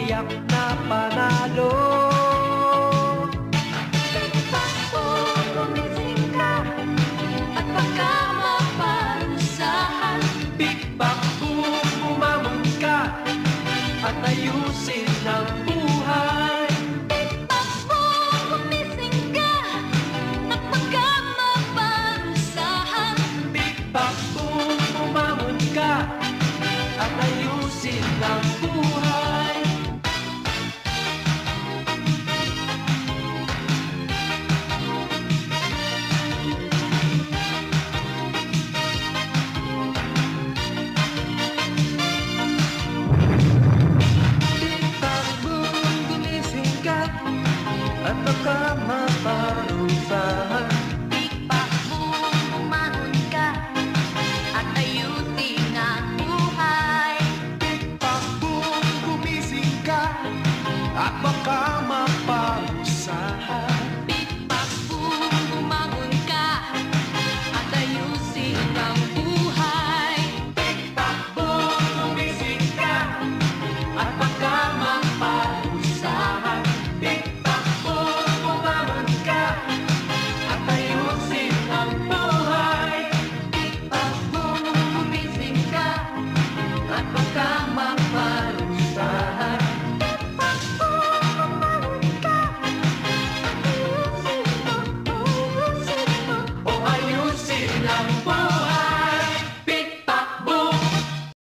tiyak na panalo. Takbo, gumising ka at baka maparusahan. Big-bang bumangon ka at ayusin ang buhay. Takbo, gumising ka at baka maparusahan. Big-bang bumangon ka at ayusin ang buhay. Big-bang gumising ka at baka maparusahan.